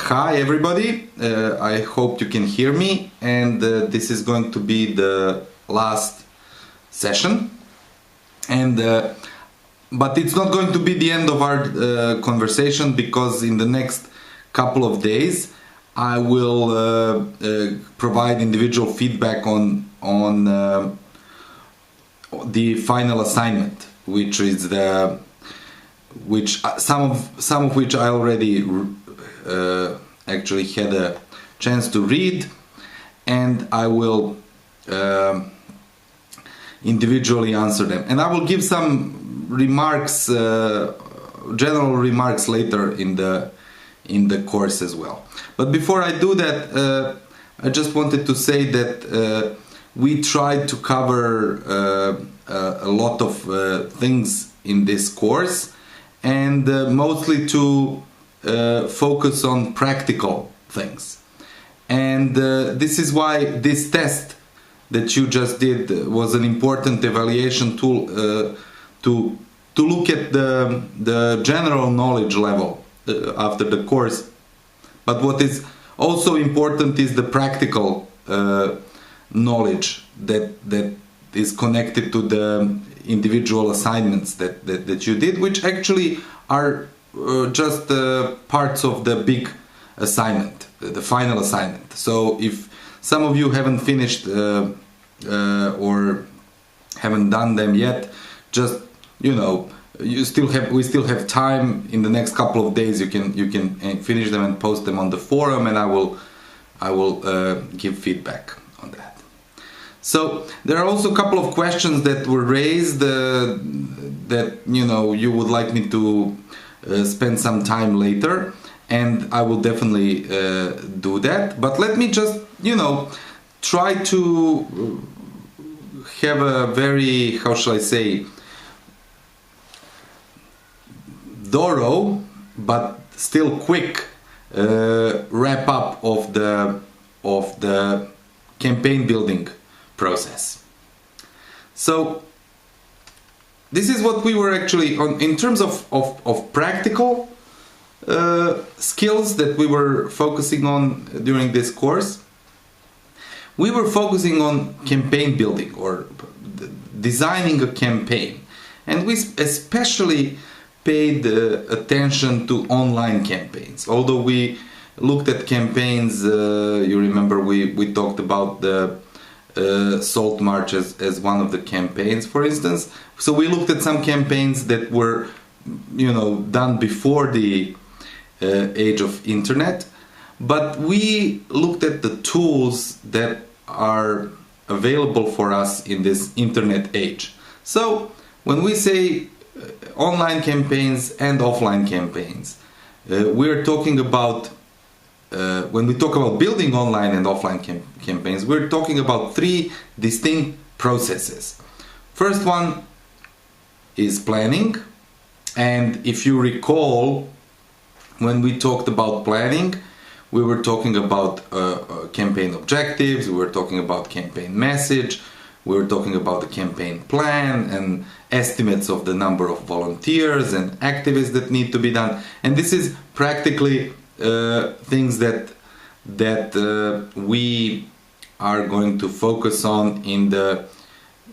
Hi everybody, I hope you can hear me, and this is going to be the last session, and but it's not going to be the end of our conversation, because in the next couple of days I will provide individual feedback on the final assignment, which is some of which I already actually had a chance to read, and I will individually answer them, and I will give some remarks, general remarks later in the course as well. But before I do that, I just wanted to say that we tried to cover a lot of things in this course, and mostly to focus on practical things. And this is why this test that you just did was an important evaluation tool to look at the general knowledge level after the course. But what is also important is the practical knowledge that is connected to the individual assignments that you did, which actually are just parts of the big assignment, the final assignment. So if some of you haven't finished or haven't done them yet, just we still have time. In the next couple of days you can finish them and post them on the forum, and I will give feedback on that. So there are also a couple of questions that were raised that you would like me to spend some time later, and I will definitely do that. But let me just try to have a very, how shall I say, thorough but still quick wrap up of the campaign building process. So this is what we were actually on in terms of practical skills that we were focusing on during this course. We were focusing on campaign building, or designing a campaign, and we especially paid attention to online campaigns. Although we looked at campaigns, you remember we talked about the Salt March as one of the campaigns, for instance. So we looked at some campaigns that were done before the age of internet, but we looked at the tools that are available for us in this internet age. So when we say online campaigns and offline campaigns, we're talking about when we talk about building online and offline campaigns, we're talking about three distinct processes. First one is planning, and if you recall, when we talked about planning, we were talking about campaign objectives, we were talking about campaign message, we were talking about the campaign plan and estimates of the number of volunteers and activists that need to be done. And this is practically things that we are going to focus on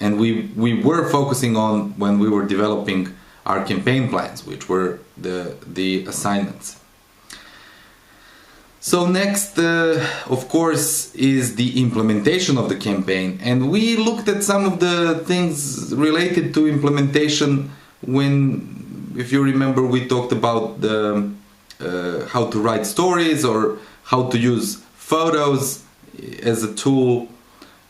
and we were focusing on when we were developing our campaign plans, which were the assignments. So next, of course, is the implementation of the campaign, and we looked at some of the things related to implementation when, if you remember, we talked about how to write stories or how to use photos as a tool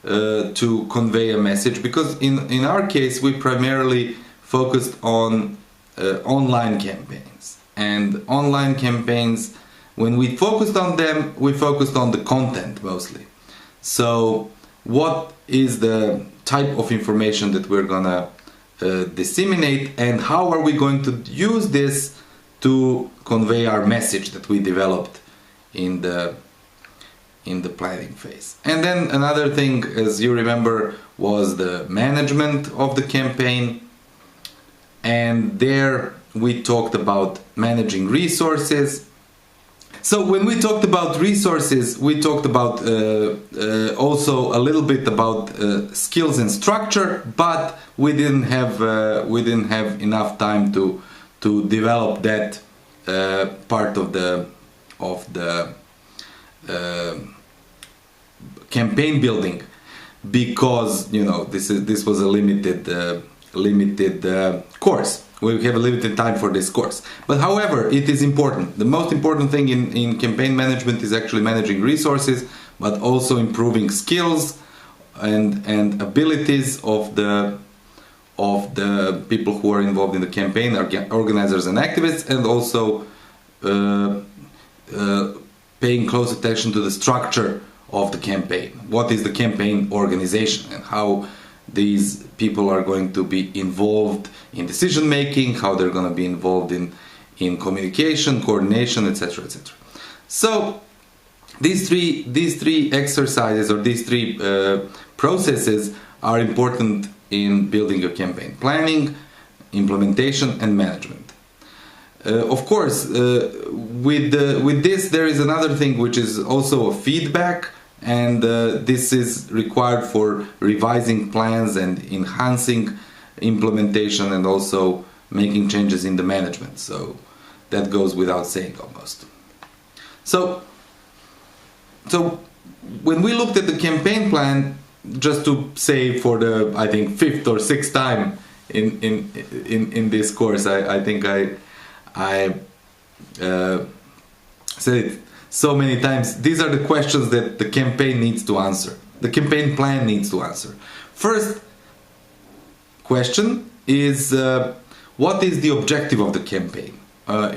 to convey a message, because in our case we primarily focused on online campaigns, and online campaigns, when we focused on them, we focused on the content mostly. So what is the type of information that we're gonna disseminate, and how are we going to use this to convey our message that we developed in the planning phase. And then another thing, as you remember, was the management of the campaign, and there we talked about managing resources, So when we talked about resources, we talked about also a little bit about skills and structure, but we didn't have enough time to develop that part of the campaign building, because this was a limited course. We have a limited time for this course, but however, it is important. The most important thing in campaign management is actually managing resources, but also improving skills and abilities of the people who are involved in the campaign, organizers and activists, and also paying close attention to the structure of the campaign. What is the campaign organization, and how these people are going to be involved in decision making, how they're going to be involved in communication, coordination, etc., etc. So these three exercises, or these three processes, are important in building a campaign: planning, implementation, and management. Of course, with this there is another thing, which is also a feedback, and this is required for revising plans and enhancing implementation, and also making changes in the management. So that goes without saying almost. So when we looked at the campaign plan, just to say for the, I think, 5th or 6th time in this course, I think I said it so many times. These are the questions that the campaign needs to answer. The campaign plan needs to answer. First question is, what is the objective of the campaign?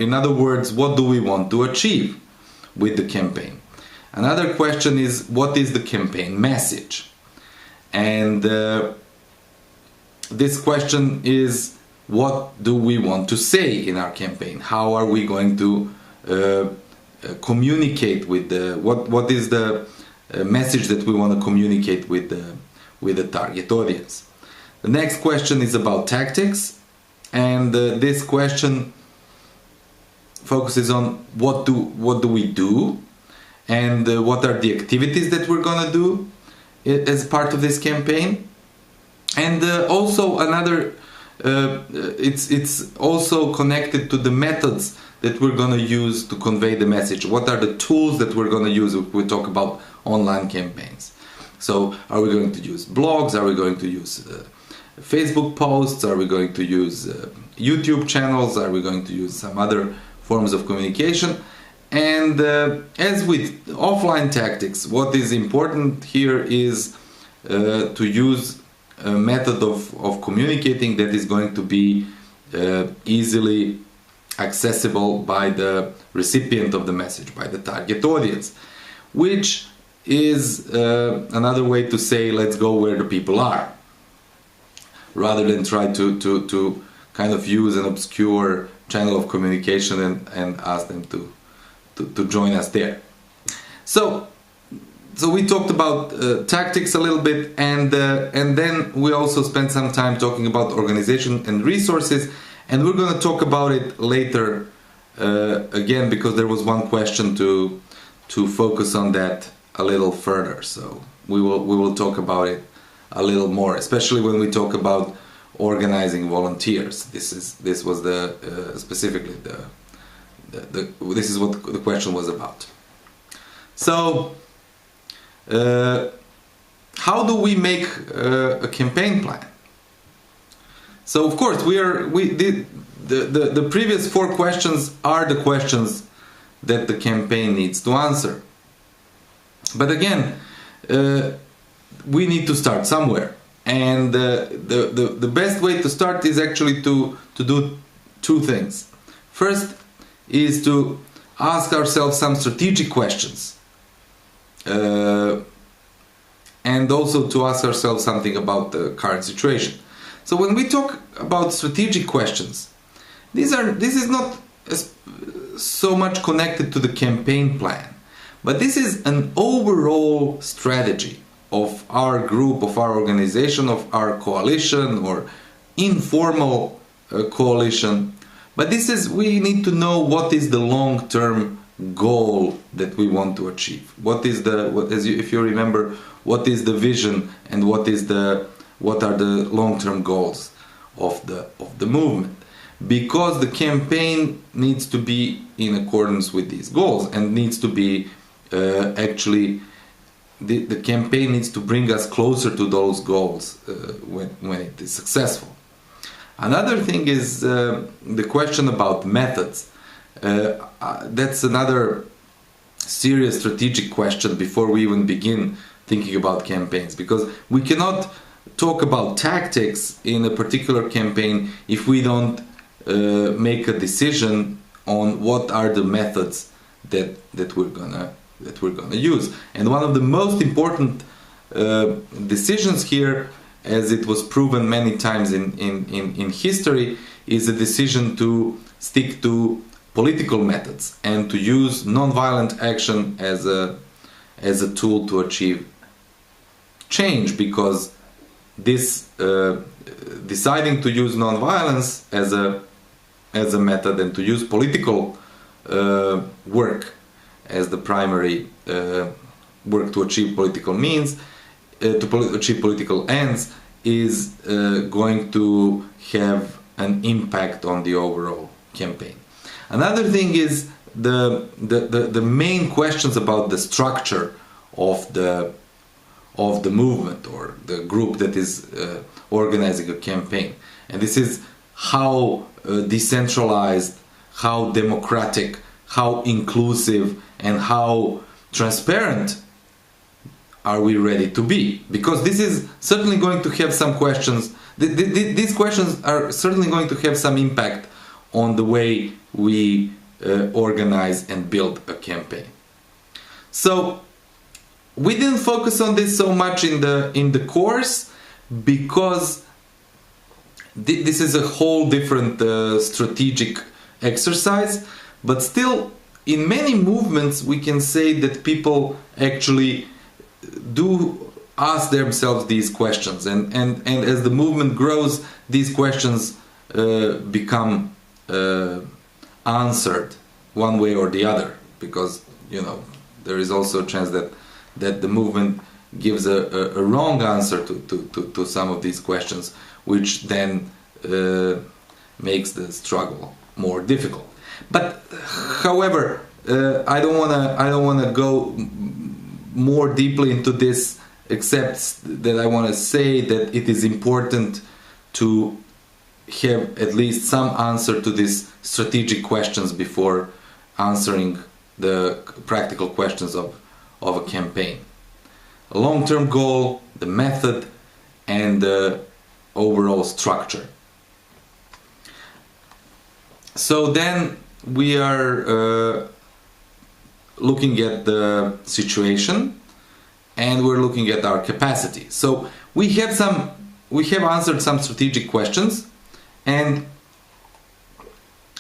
In other words, what do we want to achieve with the campaign? Another question is, what is the campaign message? And this question is, what do we want to say in our campaign? How are we going to communicate with what is the message that we want to communicate with the target audience? The next question is about tactics, and this question focuses on what do we do, and what are the activities that we're gonna do as part of this campaign. And also another, it's also connected to the methods that we're gonna use to convey the message. What are the tools that we're gonna use if we talk about online campaigns? So are we going to use blogs? Are we going to use Facebook posts? Are we going to use YouTube channels? Are we going to use some other forms of communication? And as with offline tactics, what is important here is to use a method of communicating that is going to be easily accessible by the recipient of the message, by the target audience, which is another way to say, let's go where the people are, rather than try to kind of use an obscure channel of communication and ask them to join us there. So we talked about tactics a little bit, and then we also spent some time talking about organization and resources, and we're going to talk about it later again, because there was one question to focus on that a little further. So we will talk about it a little more, especially when we talk about organizing volunteers. This was specifically this is what the question was about. So how do we make a campaign plan? So of course the previous 4 questions are the questions that the campaign needs to answer. But again, we need to start somewhere, and the best way to start is actually to do 2 things. First is to ask ourselves some strategic questions, and also to ask ourselves something about the current situation. So when we talk about strategic questions, this is not so much connected to the campaign plan, but this is an overall strategy of our group, of our organization, of our coalition or informal coalition. But we need to know what is the long-term goal that we want to achieve? What is if you remember, what is the vision and what are the long-term goals of the movement? Because the campaign needs to be in accordance with these goals and needs to be actually the campaign needs to bring us closer to those goals when it is successful. Another thing is the question about methods. That's another serious strategic question before we even begin thinking about campaigns, because we cannot talk about tactics in a particular campaign if we don't make a decision on what are the methods that we're gonna use. And one of the most important decisions here, as it was proven many times in history, is a decision to stick to political methods and to use non-violent action as a tool to achieve change, because this deciding to use non-violence as a method and to use political work as the primary work to achieve political means, achieve political ends, is going to have an impact on the overall campaign. Another thing is the main questions about the structure of the movement or the group that is organizing a campaign. And this is how decentralized, how democratic, how inclusive, and how transparent are we ready to be? Because this is certainly going to have some questions. These questions are certainly going to have some impact on the way we organize and build a campaign. So we didn't focus on this so much in the course, because this is a whole different strategic exercise. But still, in many movements, we can say that people actually do ask themselves these questions, and as the movement grows, these questions become answered one way or the other, because there is also a chance that the movement gives a wrong answer to some of these questions, which then makes the struggle more difficult. But however, I don't wanna go more deeply into this, except that I want to say that it is important to have at least some answer to these strategic questions before answering the practical questions of a campaign. A long-term goal, the method, and the overall structure. So then we are looking at the situation, and we're looking at our capacity. So we have answered some strategic questions, and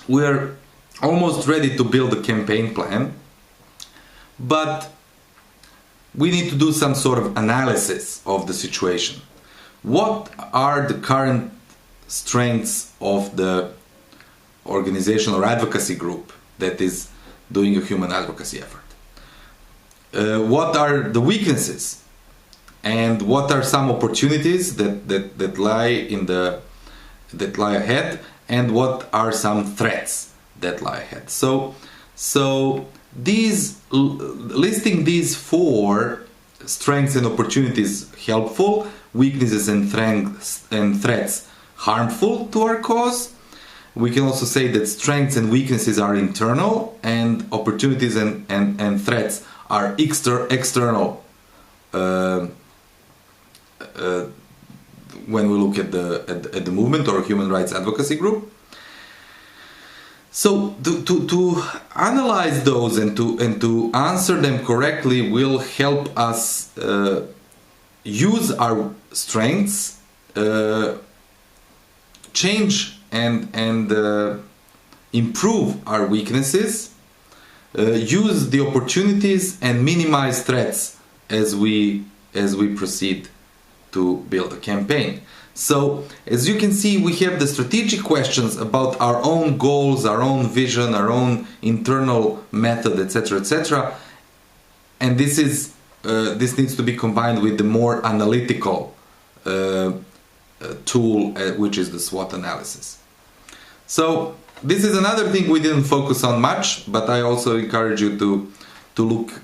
we're almost ready to build a campaign plan, but we need to do some sort of analysis of the situation. What are the current strengths of the organization or advocacy group that is doing a human advocacy effort? What are the weaknesses, and what are some opportunities that lie ahead, and what are some threats that lie ahead? So listing these four strengths and opportunities helpful, weaknesses and threats harmful to our cause. We can also say that strengths and weaknesses are internal, and opportunities and threats are external when we look at the movement or human rights advocacy group. So to analyze those and to answer them correctly will help us use our strengths, change and improve our weaknesses, use the opportunities, and minimize threats as we proceed to build a campaign. So as you can see, we have the strategic questions about our own goals, our own vision, our own internal method, etc., etc. And this needs to be combined with the more analytical tool, which is the SWOT analysis. So this is another thing we didn't focus on much, but I also encourage you to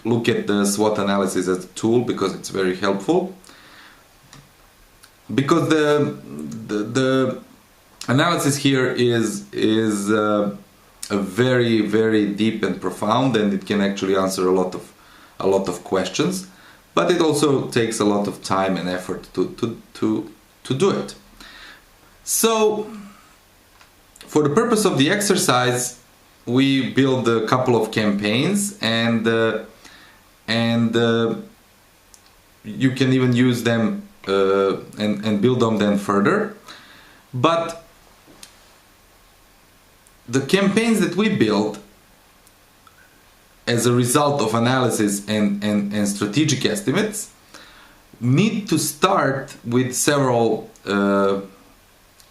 look at the SWOT analysis as a tool, because it's very helpful. Because the analysis here is a very, very deep and profound, and it can actually answer a lot of questions, but it also takes a lot of time and effort to do it. So for the purpose of the exercise, we build a couple of campaigns, and you can even use them and build on them further. But the campaigns that we build as a result of analysis and strategic estimates need to start with several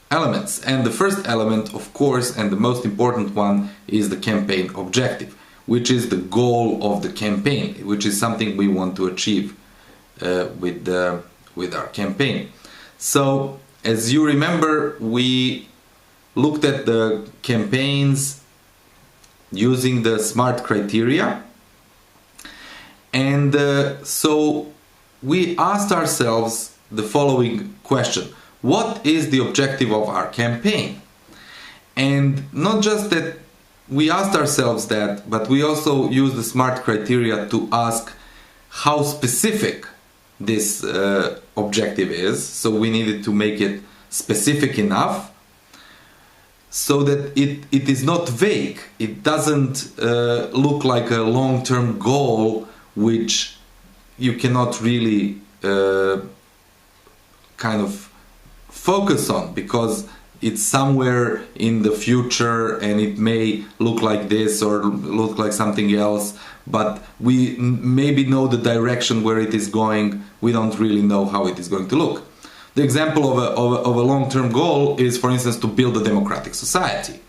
elements. And the first element, of course, and the most important one, is the campaign objective, which is the goal of the campaign, which is something we want to achieve with our campaign. So as you remember, we looked at the campaigns using the SMART criteria, and so we asked ourselves the following question: what is the objective of our campaign? And not just that we asked ourselves that, but we also used the SMART criteria to ask how specific this objective is. So we needed to make it specific enough so that it is not vague. It doesn't look like a long-term goal which you cannot really kind of focus on, because it's somewhere in the future and it may look like this or look like something else, but we maybe know the direction where it is going. We don't really know how it is going to look. The example of a long-term goal is, for instance, to build a democratic society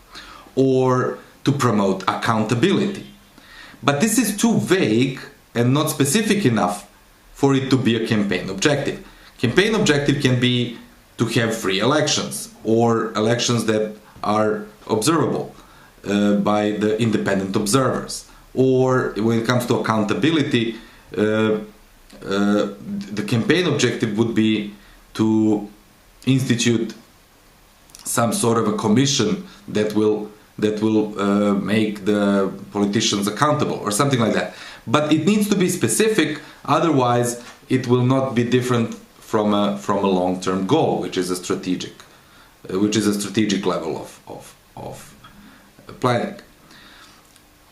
or to promote accountability. But this is too vague and not specific enough for it to be a campaign objective. Campaign objective can be to have free elections, or elections that are observable by the independent observers. Or when it comes to accountability, the campaign objective would be to institute some sort of a commission that will make the politicians accountable, or something like that. But it needs to be specific, otherwise it will not be different from a long-term goal, which is a strategic level of planning.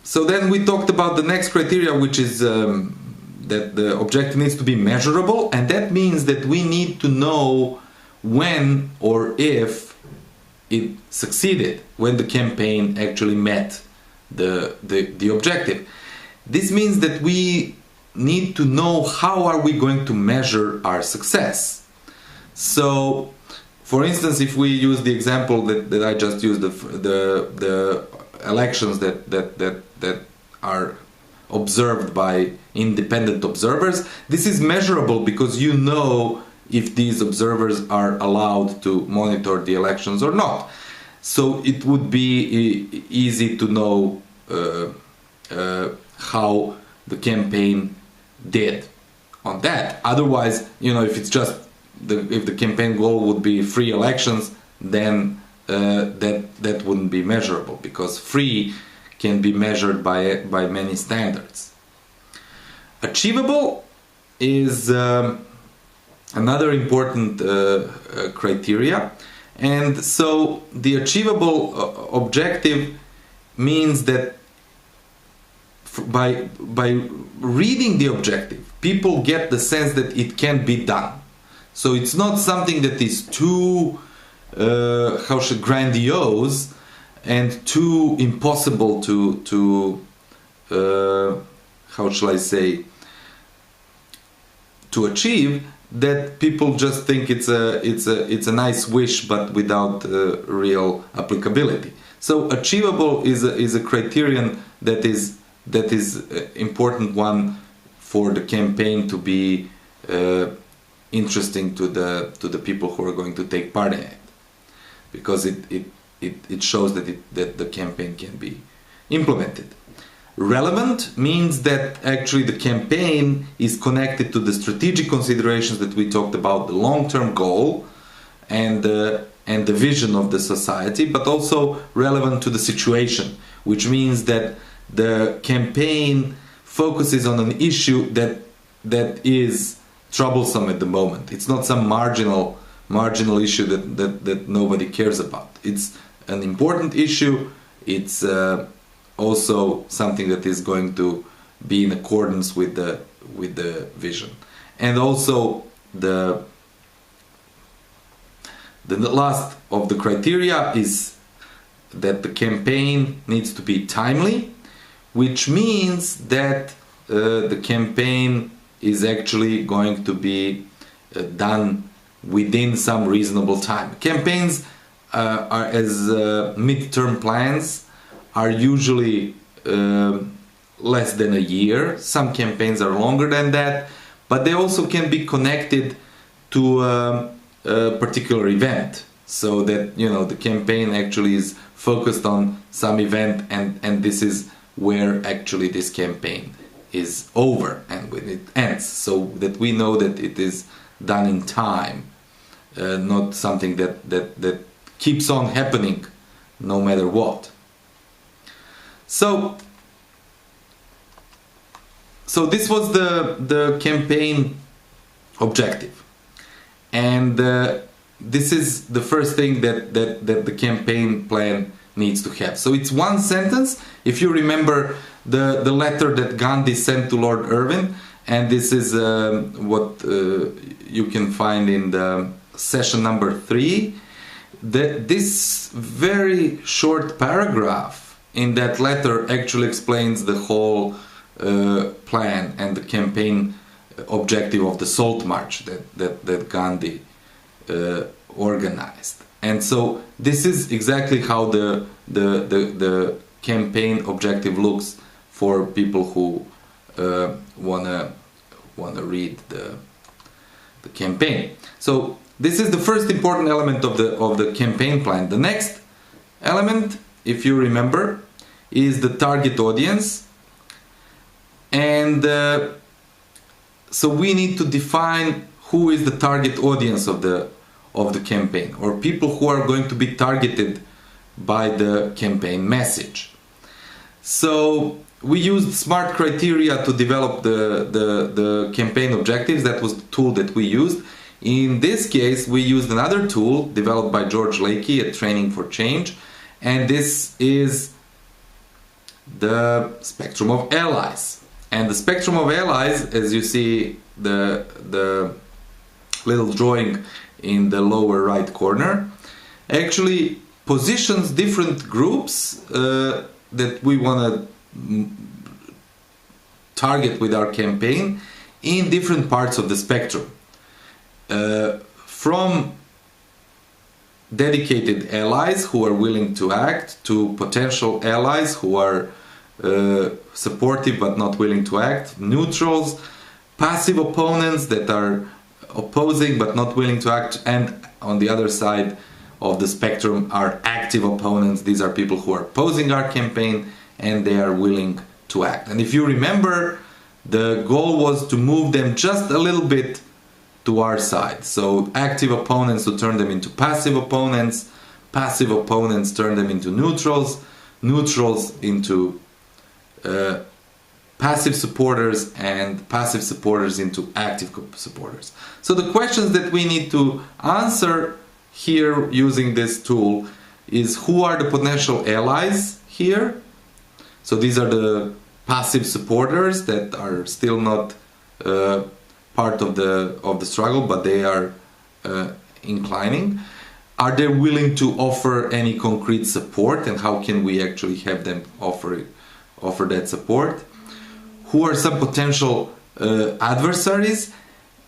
So then we talked about the next criteria, which is that the objective needs to be measurable, and that means that we need to know when or if it succeeded, when the campaign actually met the objective. This means that we need to know how are we going to measure our success. So, for instance, if we use the example that I just used, the elections that are observed by independent observers, this is measurable because you know if these observers are allowed to monitor the elections or not. So it would be easy to know how the campaign did on that. Otherwise, if it's just if the campaign goal would be free elections, then that wouldn't be measurable, because free can be measured by many standards. Achievable is another important criteria, and so the achievable objective means that by reading the objective, people get the sense that it can be done. So it's not something that is too grandiose and too impossible to how shall I say, to achieve, that people just think it's a nice wish, but without real applicability. So achievable is a criterion that is important one for the campaign to be interesting to the people who are going to take part in it, because it shows that the campaign can be implemented. Relevant means that actually the campaign is connected to the strategic considerations that we talked about, the long-term goal and the vision of the society, but also relevant to the situation, which means that the campaign focuses on an issue that is troublesome at the moment. It's not some marginal issue that nobody cares about. It's an important issue. It's also something that is going to be in accordance with the vision. And also the last of the criteria is that the campaign needs to be timely, which means that the campaign is actually going to be done within some reasonable time. Campaigns are as midterm plans are usually less than a year. Some campaigns are longer than that, but they also can be connected to a particular event, so that the campaign actually is focused on some event, and this is where actually this campaign is over and when it ends, so that we know that it is done in time, not something that keeps on happening no matter what. So this was the campaign objective, and this is the first thing that the campaign plan needs to have. So it's one sentence. If you remember the letter that Gandhi sent to Lord Irwin, and this is what you can find in the session number 3, this very short paragraph in that letter actually explains the whole plan and the campaign objective of the Salt March that Gandhi organized. And so this is exactly how the campaign objective looks for people who wanna read the campaign. So this is the first important element of the campaign plan. The next element, if you remember, is the target audience, and so we need to define who is the target audience of the campaign, or people who are going to be targeted by the campaign message. So we used SMART criteria to develop the campaign objectives. That was the tool that we used. In this case, we used another tool developed by George Lakey at Training for Change, and this is the spectrum of allies. And the spectrum of allies, as you see the little drawing in the lower right corner, actually positions different groups that we want to target with our campaign in different parts of the spectrum. From dedicated allies who are willing to act, to potential allies who are supportive but not willing to act, neutrals, passive opponents that are opposing but not willing to act, and on the other side of the spectrum are active opponents. These are people who are opposing our campaign and they are willing to act. And if you remember, the goal was to move them just a little bit to our side. So active opponents to turn them into passive opponents, passive opponents turn them into neutrals, neutrals into passive supporters, and passive supporters into active supporters. So the questions that we need to answer here using this tool is: who are the potential allies here? So these are the passive supporters that are still not part of the struggle, but they are inclining. Are they willing to offer any concrete support, and how can we actually have them offer that support? Who are some potential adversaries,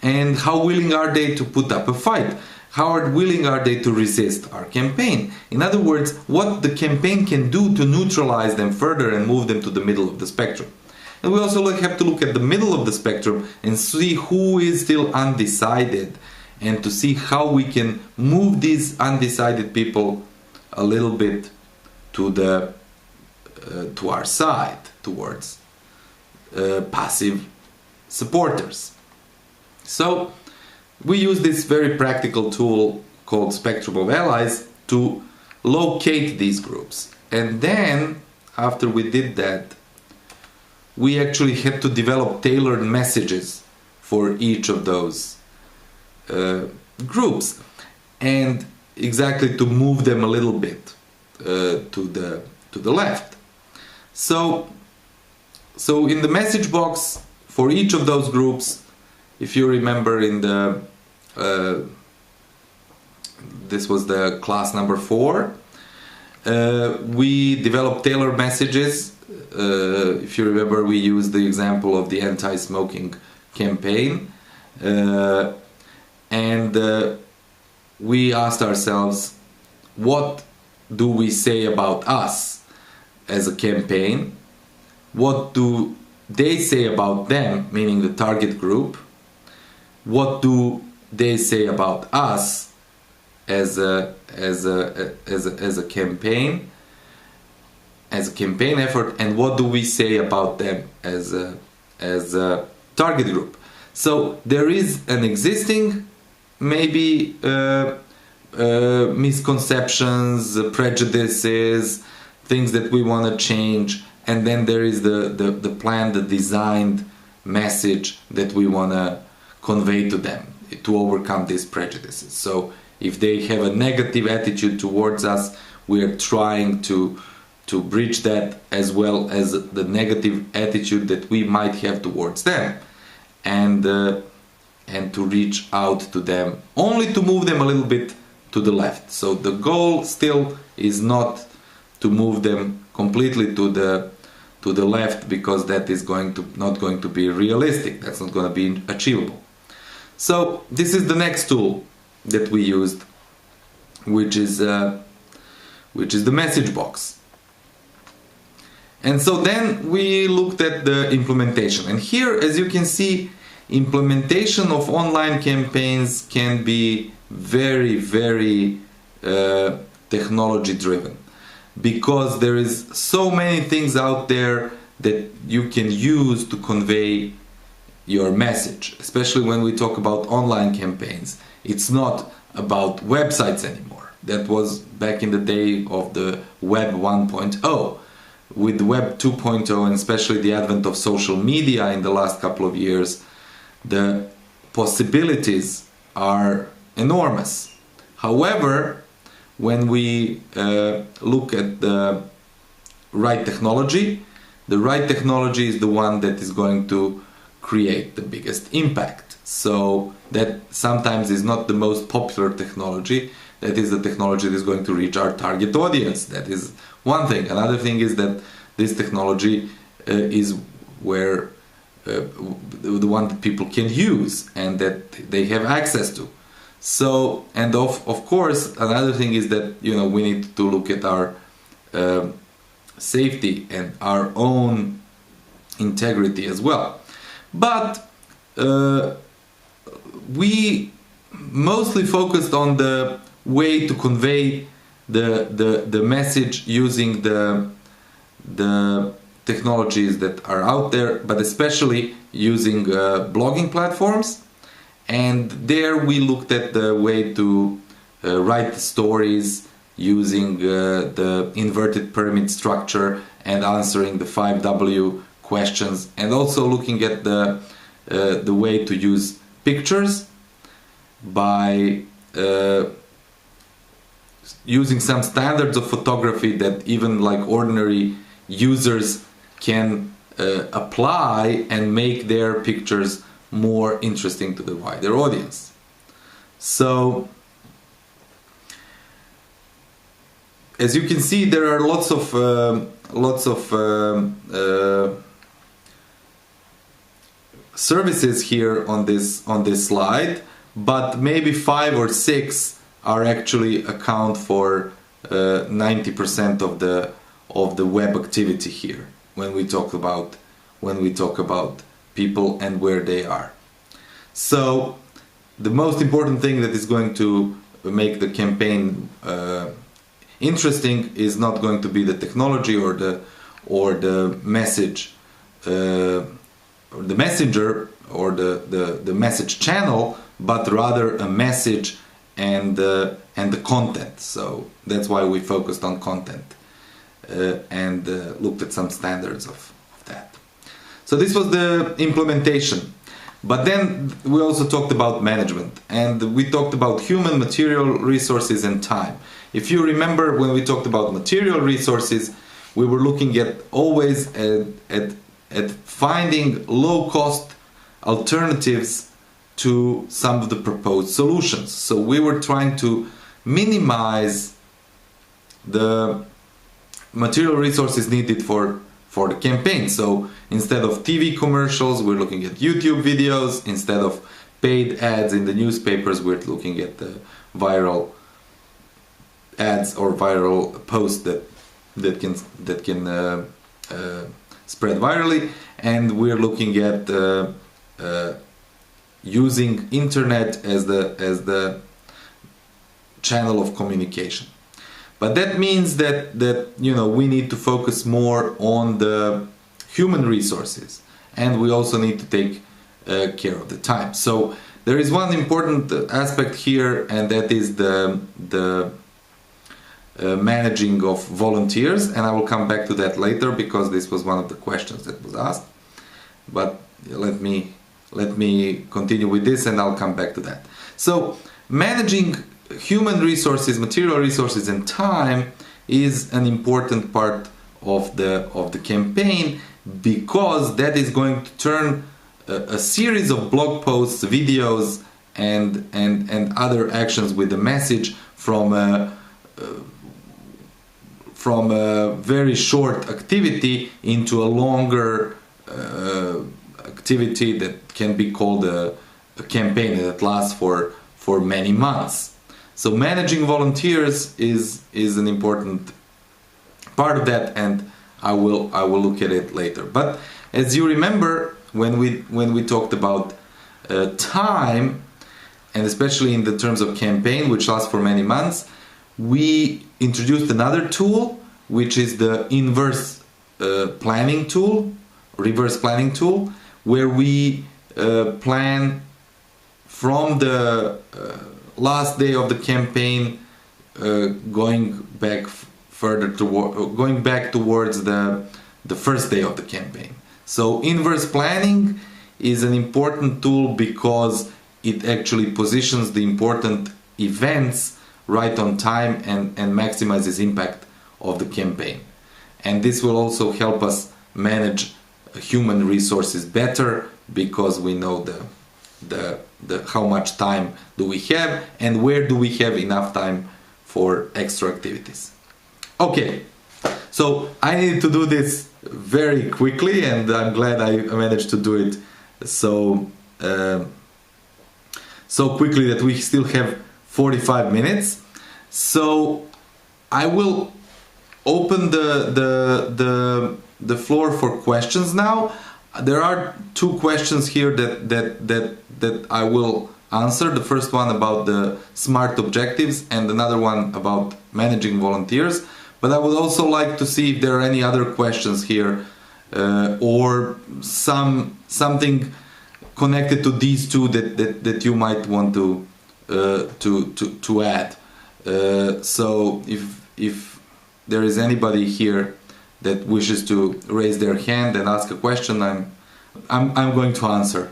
and how willing are they to put up a fight? How willing are they to resist our campaign? In other words, what the campaign can do to neutralize them further and move them to the middle of the spectrum. And we also have to look at the middle of the spectrum and see who is still undecided, and to see how we can move these undecided people a little bit to our side, towards passive supporters. So we use this very practical tool called Spectrum of Allies to locate these groups. And then, after we did that, we actually had to develop tailored messages for each of those groups, and exactly to move them a little bit to the left. So in the message box for each of those groups, if you remember, in the this was the class number 4, we developed tailored messages. If you remember, we used the example of the anti-smoking campaign, and we asked ourselves, what do we say about us as a campaign? What do they say about them, meaning the target group? What do they say about us as a campaign, as a campaign effort, and what do we say about them as a target group? So there is an existing, maybe misconceptions, prejudices, things that we want to change, and then there is the planned, the designed message that we want to convey to them to overcome these prejudices. So if they have a negative attitude towards us, we are trying to bridge that, as well as the negative attitude that we might have towards them, and to reach out to them, only to move them a little bit to the left. So the goal still is not to move them completely to the left, because that is not going to be realistic. That's not going to be achievable. So this is the next tool that we used, which is the message box. And so then we looked at the implementation. And here, as you can see, implementation of online campaigns can be very, very technology driven, because there is so many things out there that you can use to convey your message. Especially when we talk about online campaigns, it's not about websites anymore. That was back in the day of the Web 1.0. With Web 2.0, and especially the advent of social media in the last couple of years, the possibilities are enormous. However, when we look at the right technology is the one that is going to create the biggest impact. So that sometimes is not the most popular technology. That is the technology that is going to reach our target audience. That is one thing. Another thing is that this technology is where the one that people can use and that they have access to. So, and of course, another thing is that, you know, we need to look at our safety and our own integrity as well. But we mostly focused on the way to convey the message using the technologies that are out there, but especially using blogging platforms. And there we looked at the way to write stories using the inverted pyramid structure and answering the 5W questions, and also looking at the way to use pictures by using some standards of photography that even like ordinary users can apply and make their pictures more interesting to the wider audience. So, as you can see, there are lots of services here on this slide, but maybe 5 or 6 are actually account for 90% of the web activity here when we talk about people and where they are. So the most important thing that is going to make the campaign interesting is not going to be the technology or the message, or the messenger, or the message channel, but rather a message and the content. So that's why we focused on content and looked at some standards of that. So this was the implementation. But then we also talked about management, and we talked about human, material resources, and time. If you remember, when we talked about material resources, we were looking at always at finding low-cost alternatives to some of the proposed solutions. So we were trying to minimize the material resources needed for the campaign. So instead of TV commercials, we're looking at YouTube videos. Instead of paid ads in the newspapers, we're looking at the viral ads or viral posts that can spread virally, and we're looking at using internet as the channel of communication. But that means that we need to focus more on the human resources, and we also need to take care of the time. So there is one important aspect here, and that is the managing of volunteers, and I will come back to that later because this was one of the questions that was asked. But let me continue with this, and I'll come back to that. So managing human resources, material resources, and time is an important part of the campaign, because that is going to turn a series of blog posts, videos, and other actions with the message from a very short activity into a longer activity that can be called a campaign that lasts for many months. So managing volunteers is an important part of that, and I will look at it later. But as you remember, when we talked about time, and especially in the terms of campaign, which lasts for many months, we introduced another tool, which is the inverse planning tool, reverse planning tool, where we plan from the last day of the campaign, going back towards the first day of the campaign. So inverse planning is an important tool because it actually positions the important events right on time and maximizes impact of the campaign. And this will also help us manage human resources better, because we know the how much time do we have and where do we have enough time for extra activities. Okay, so I need to do this very quickly, and I'm glad I managed to do it so quickly that we still have 45 minutes. So I will open the floor for questions now. There are two questions here that I will answer. The first one about the SMART objectives, and another one about managing volunteers. But I would also like to see if there are any other questions here, or something connected to these two that you might want to add. So if there is anybody here that wishes to raise their hand and ask a question, I'm going to answer.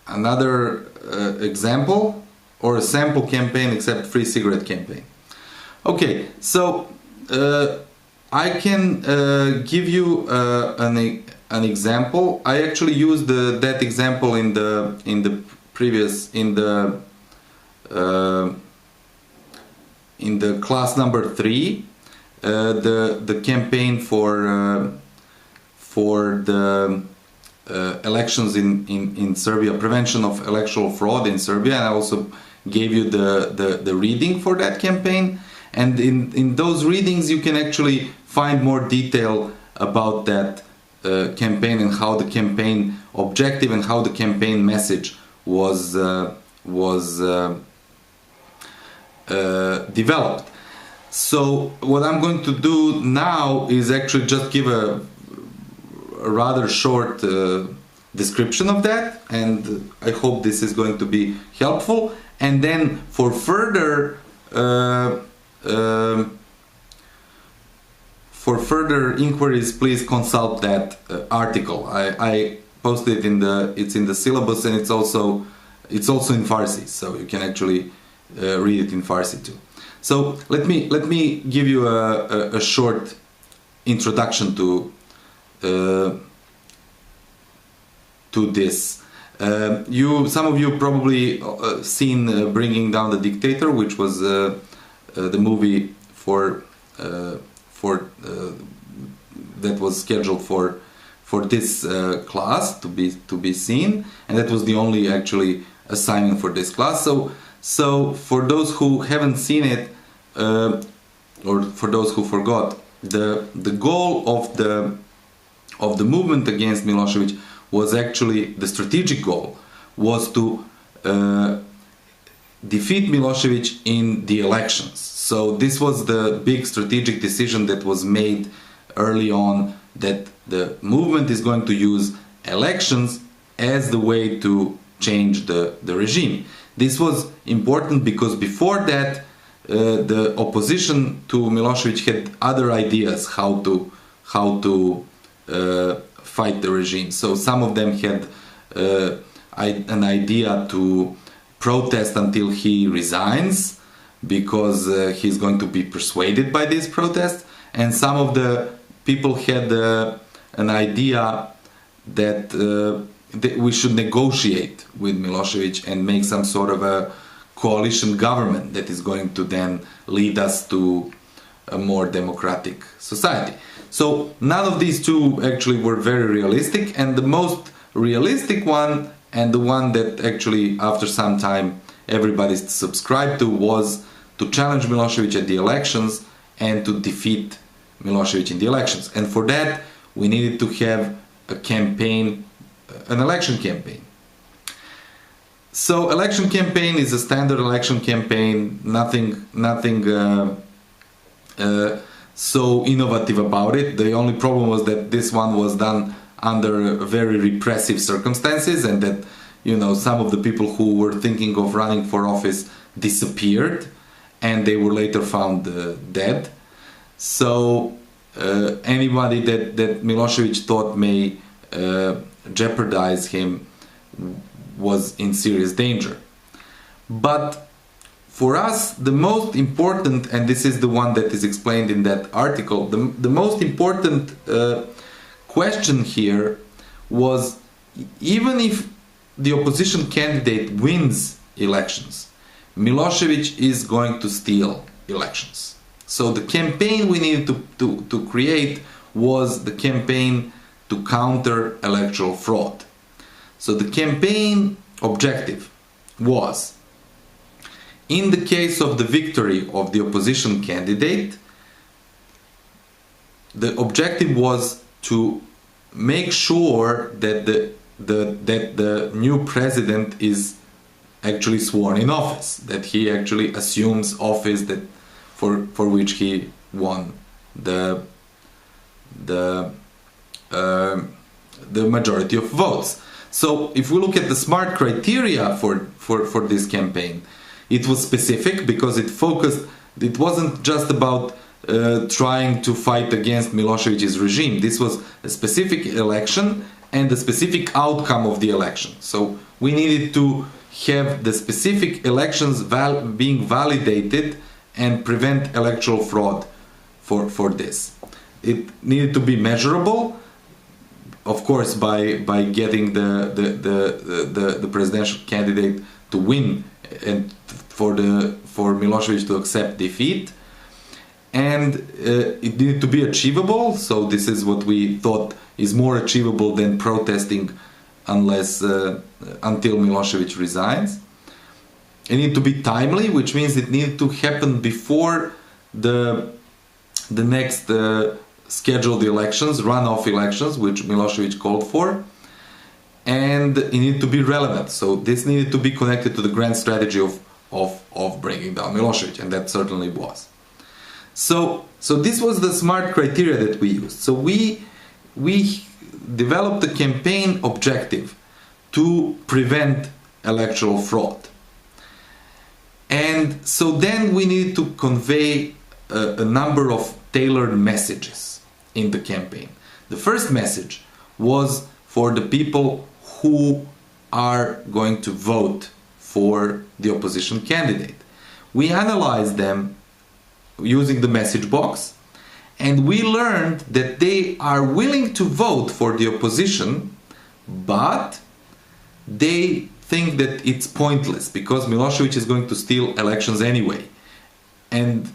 Another example, or a sample campaign except free cigarette campaign. Okay, so I can give you an example. I actually used that example in the class number 3. The campaign for the elections in Serbia, prevention of electoral fraud in Serbia, and I also gave you the reading for that campaign. And in those readings you can actually find more detail about that campaign and how the campaign objective and how the campaign message was developed. So what I'm going to do now is actually just give a rather short description of that, and I hope this is going to be helpful. And then for further inquiries, please consult that article. I posted it it's in the syllabus, and it's also in Farsi, so you can actually read it in Farsi too. So let me give you a short introduction to this. Some of you probably seen Bringing Down the Dictator, which was the movie that was scheduled for this class to be seen, and that was the only actually assignment for this class. So for those who haven't seen it, or for those who forgot, the goal of the movement against Milosevic was actually, the strategic goal was to defeat Milosevic in the elections. So this was the big strategic decision that was made early on, that the movement is going to use elections as the way to change the regime. This was important because before that the opposition to Milosevic had other ideas how to fight the regime. So some of them had an idea to protest until he resigns, because he's going to be persuaded by this protest, and some of the people had an idea that we should negotiate with Milosevic and make some sort of a coalition government that is going to then lead us to a more democratic society. So none of these two actually were very realistic, and the most realistic one, and the one that actually after some time everybody subscribed to, was to challenge Milosevic at the elections and to defeat Milosevic in the elections. And for that we needed to have a campaign, an election campaign. So election campaign is a standard election campaign, nothing so innovative about it. The only problem was that this one was done under very repressive circumstances, and that, you know, some of the people who were thinking of running for office disappeared, and they were later found dead. So anybody that Milosevic thought may jeopardize him was in serious danger. But for us, the most important, and this is the one that is explained in that article, the most important question here was, even if the opposition candidate wins elections, Milosevic is going to steal elections. So the campaign we needed to create was the campaign to counter electoral fraud. So the campaign objective was, in the case of the victory of the opposition candidate, the objective was to make sure that the new president is actually sworn in office, that he actually assumes office that for which he won the majority of votes. So if we look at the SMART criteria for this campaign, it was specific because it focused, it wasn't just about trying to fight against Milosevic's regime. This was a specific election and the specific outcome of the election. So we needed to have the specific elections being validated and prevent electoral fraud for this. It needed to be measurable, of course, by getting the presidential candidate to win and for Milosevic to accept defeat, and it needed to be achievable. So this is what we thought is more achievable than protesting until Milosevic resigns. It needed to be timely, which means it needed to happen before the next scheduled elections, runoff elections, which Milosevic called for. And it needed to be relevant. So this needed to be connected to the grand strategy of bringing down Milosevic, and that certainly was. So this was the smart criteria that we used. So we developed a campaign objective to prevent electoral fraud. And so then we needed to convey a number of tailored messages in the campaign. The first message was for the people who are going to vote for the opposition candidate. We analyzed them using the message box, and we learned that they are willing to vote for the opposition, but they think that it's pointless because Milosevic is going to steal elections anyway. And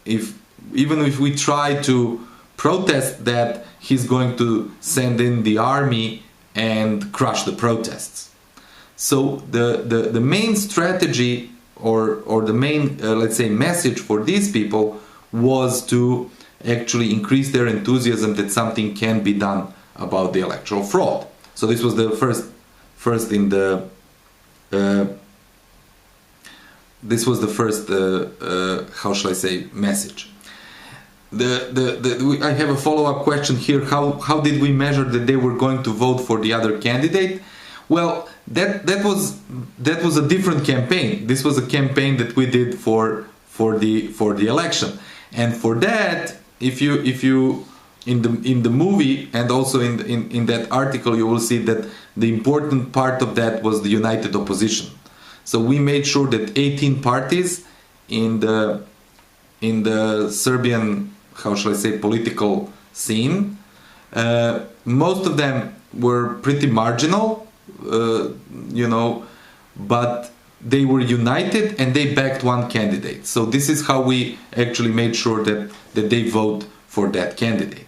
even if we try to protest that, he's going to send in the army and crush the protests. So the main strategy or the main, let's say, message for these people was to actually increase their enthusiasm that something can be done about the electoral fraud. So this was the first in the this was the first how shall I say, message. I have a follow-up question here. How did we measure that they were going to vote for the other candidate? Well, that was a different campaign. This was a campaign that we did for the election, and for that, if you in the movie and also in that article, you will see that the important part of that was the united opposition. So we made sure that 18 parties in the Serbian, how shall I say, political scene, most of them were pretty marginal, but they were united and they backed one candidate. So this is how we actually made sure that they vote for that candidate.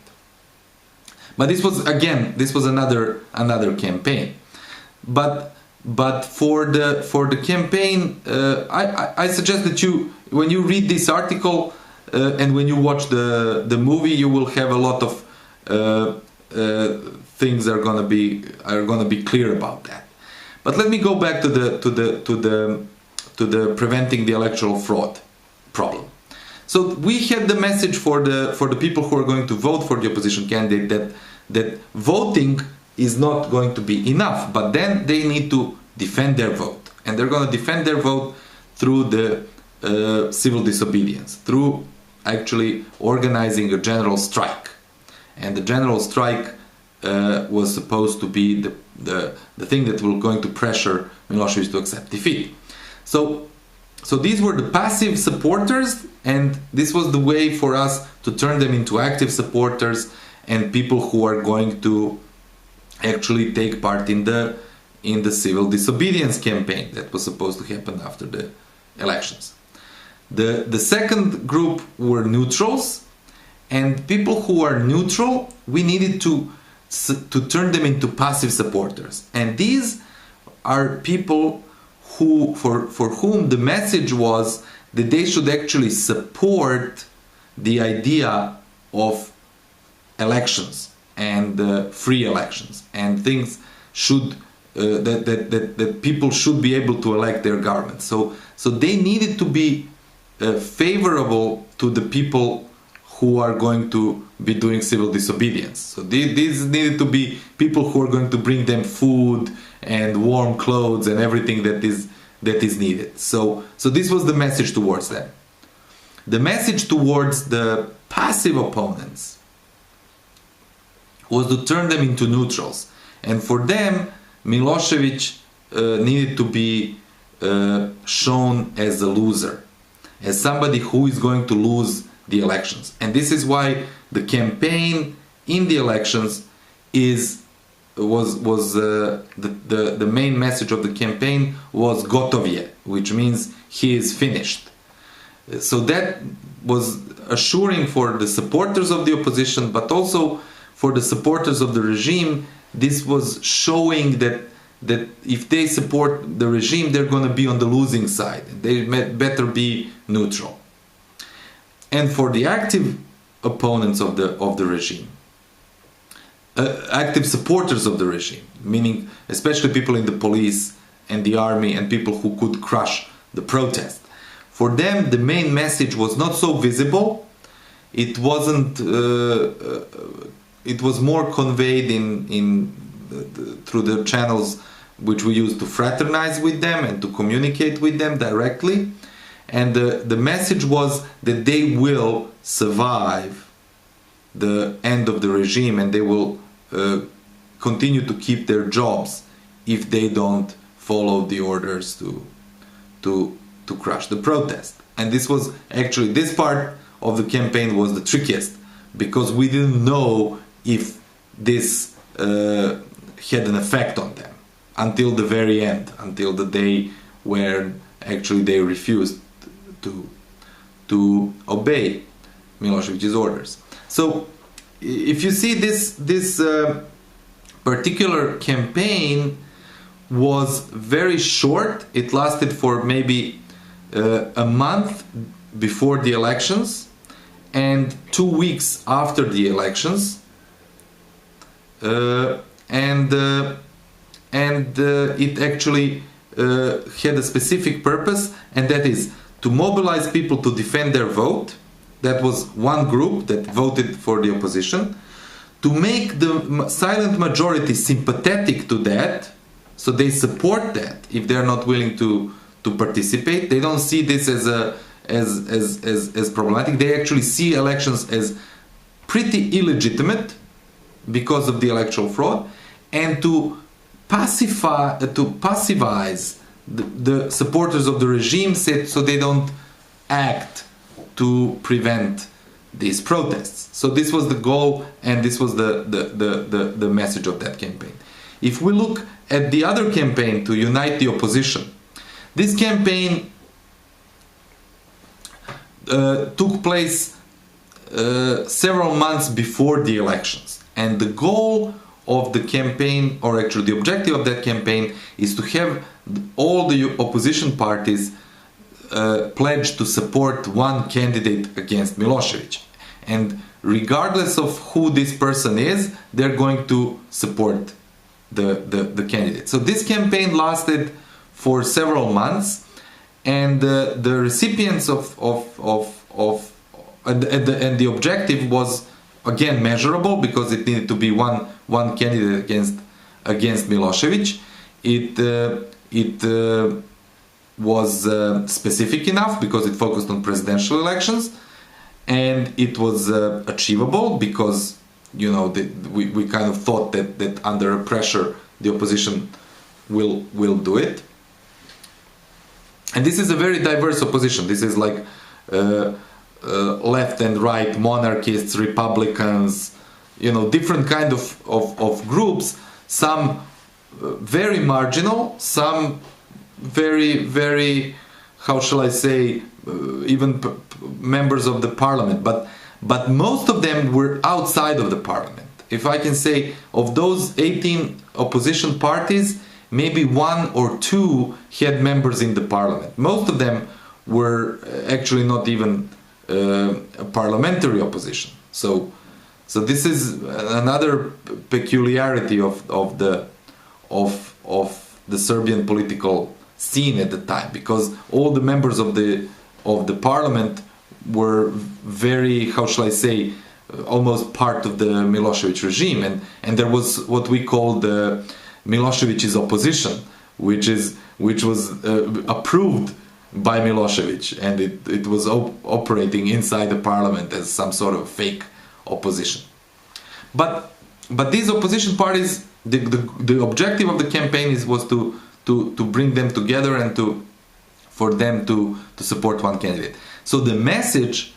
But this was another campaign. But for the campaign, I suggest that when you read this article and when you watch the movie, you will have a lot of things are gonna be clear about that. But let me go back to the preventing the electoral fraud problem. So we had the message for the people who are going to vote for the opposition candidate that voting is not going to be enough, but then they need to defend their vote, and they're going to defend their vote through the civil disobedience, through actually organizing a general strike. And the general strike was supposed to be the thing that was going to pressure Milosevic to accept defeat. So these were the passive supporters, and this was the way for us to turn them into active supporters and people who are going to actually take part in the civil disobedience campaign that was supposed to happen after the elections. The second group were neutrals, and people who are neutral, we needed to turn them into passive supporters. And these are people for whom the message was that they should actually support the idea of elections and free elections, and things should that people should be able to elect their government. So they needed to be favorable to the people who are going to be doing civil disobedience. So these needed to be people who are going to bring them food and warm clothes and everything that is needed. So this was the message towards them. The message towards the passive opponents was to turn them into neutrals, and for them Milosevic needed to be shown as a loser, as somebody who is going to lose the elections. And this is why the campaign in the elections was the main message of the campaign was gotov je, which means he is finished. So that was assuring for the supporters of the opposition, but also for the supporters of the regime, this was showing that if they support the regime, they're going to be on the losing side. They better be neutral. And for the active opponents of the regime, active supporters of the regime, meaning especially people in the police and the army and people who could crush the protest, for them the main message was not so visible. It wasn't. It was more conveyed through the channels which we use to fraternize with them and to communicate with them directly. And the message was that they will survive the end of the regime and they will continue to keep their jobs if they don't follow the orders to crush the protest. And this was actually, this part of the campaign was the trickiest, because we didn't know if this had an effect on them until the very end, until the day where actually they refused to obey Milosevic's orders. So if you see this particular campaign was very short. It lasted for maybe a month before the elections and 2 weeks after the elections, and it actually had a specific purpose, and that is to mobilize people to defend their vote. That was one group that voted for the opposition, to make the silent majority sympathetic to that, so they support that if they're not willing to participate. They don't see this as problematic. They actually see elections as pretty illegitimate because of the electoral fraud, and to pacifize the supporters of the regime, so they don't act to prevent these protests. So this was the goal, and this was the message of that campaign. If we look at the other campaign to unite the opposition, this campaign took place several months before the elections, and the goal of the campaign, or actually the objective of that campaign, is to have all the opposition parties pledge to support one candidate against Milosevic, and regardless of who this person is, they're going to support the candidate. So this campaign lasted for several months, and the recipients and the objective was again measurable, because it needed to be one candidate against Milosevic. It was specific enough because it focused on presidential elections, and it was achievable because, you know, we kind of thought that under pressure the opposition will do it. And this is a very diverse opposition. This is like left and right, monarchists, Republicans, you know, different kind of groups, some very marginal, some very, very, how shall I say, even members of the parliament, but most of them were outside of the parliament. If I can say, of those 18 opposition parties, maybe 1 or 2 had members in the parliament. Most of them were actually not even a parliamentary opposition. So this is another peculiarity of the Serbian political scene at the time, because all the members of the parliament were very, how shall I say, almost part of the Milosevic regime, and there was what we call the Milosevic's opposition, which was approved by Milosevic, and it was operating inside the parliament as some sort of fake opposition. But these opposition parties, the objective of the campaign was to bring them together and for them to support one candidate. So the message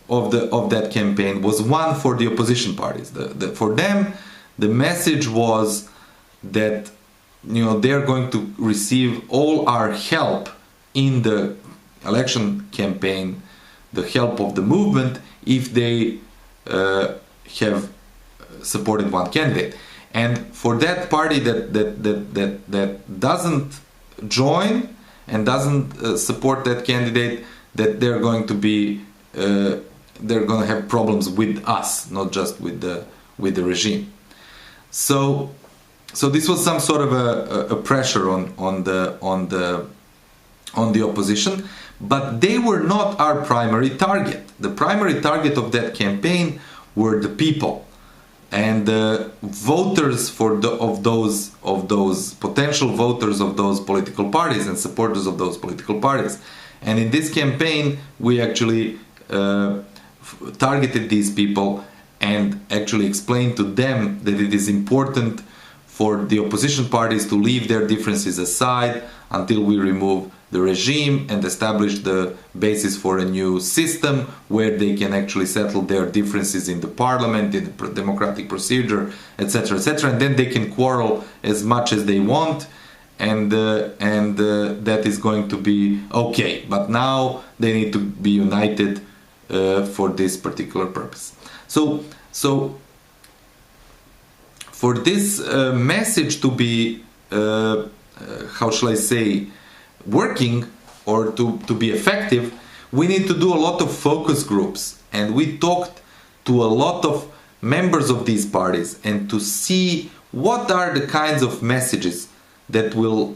of that campaign was one for the opposition parties. For them, the message was that, you know, they're going to receive all our help in the election campaign, the help of the movement, if they have supported one candidate. And for that party that doesn't join and doesn't support that candidate, that they're going to be they're going to have problems with us, not just with the regime. So this was some sort of a pressure on the opposition, but they were not our primary target. The primary target of that campaign were the people and the voters of those potential voters of those political parties and supporters of those political parties. And in this campaign, we actually targeted these people and actually explained to them that it is important for the opposition parties to leave their differences aside until we remove the regime and establish the basis for a new system where they can actually settle their differences in the parliament, in the democratic procedure, etc., etc., and then they can quarrel as much as they want, and that is going to be okay. But now they need to be united for this particular purpose. So for this message to be, how shall I say, working or to be effective, we need to do a lot of focus groups, and we talked to a lot of members of these parties and to see what are the kinds of messages that will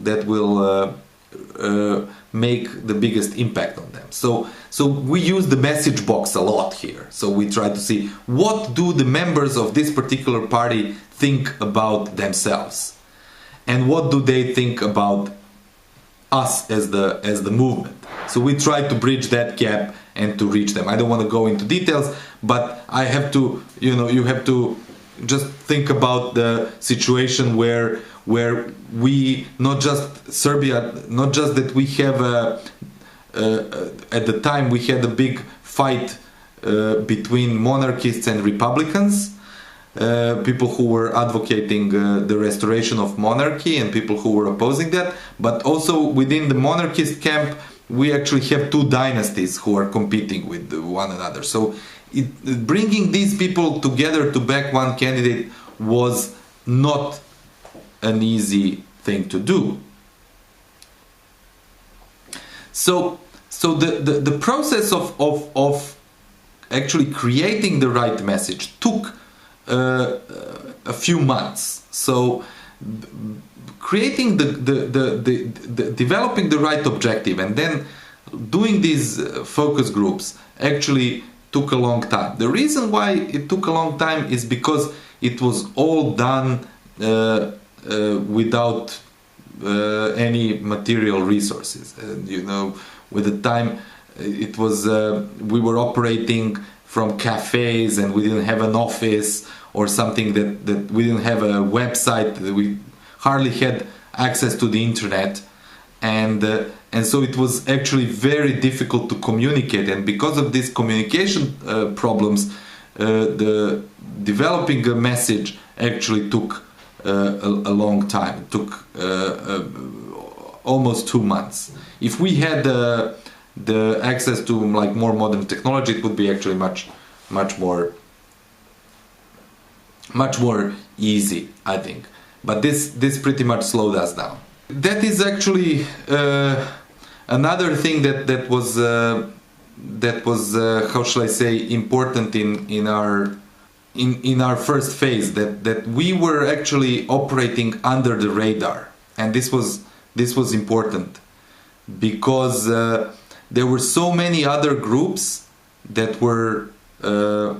make the biggest impact on them. So we use the message box a lot here. So we try to see what do the members of this particular party think about themselves, and what do they think about us as the movement. So we try to bridge that gap and to reach them. I don't want to go into details, but I have to, you have to just think about the situation where we, not just Serbia, not just that we have at the time we had a big fight between monarchists and republicans, people who were advocating the restoration of monarchy and people who were opposing that, but also within the monarchist camp we actually have two dynasties who are competing with one another. So bringing these people together to back one candidate was not an easy thing to do. So the process of actually creating the right message took a few months. So creating developing the right objective and then doing these focus groups actually took a long time. The reason why it took a long time is because it was all done without any material resources. With the time it was we were operating from cafes and we didn't have an office or something, that we didn't have a website, that we hardly had access to the internet, and so it was actually very difficult to communicate, and because of these communication problems, the developing a message actually took a long time. It took almost 2 months. If we had the access to like more modern technology, it would be actually much more easy, I think. But this pretty much slowed us down. That is actually another thing that was how shall I say, important in our first phase, that we were actually operating under the radar, and this was important because there were so many other groups that were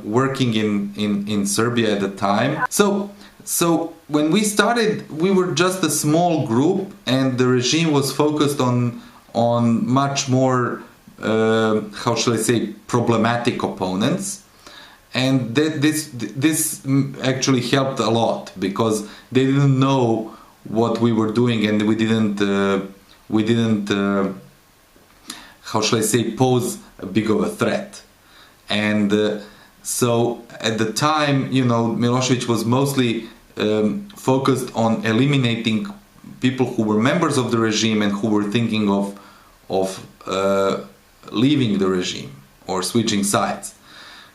working in Serbia at the time. So when we started, we were just a small group, and the regime was focused on much more how shall I say, problematic opponents, and this actually helped a lot because they didn't know what we were doing, and we didn't how shall I say, pose a big of a threat. And so at the time, Milosevic was mostly focused on eliminating people who were members of the regime and who were thinking of leaving the regime or switching sides.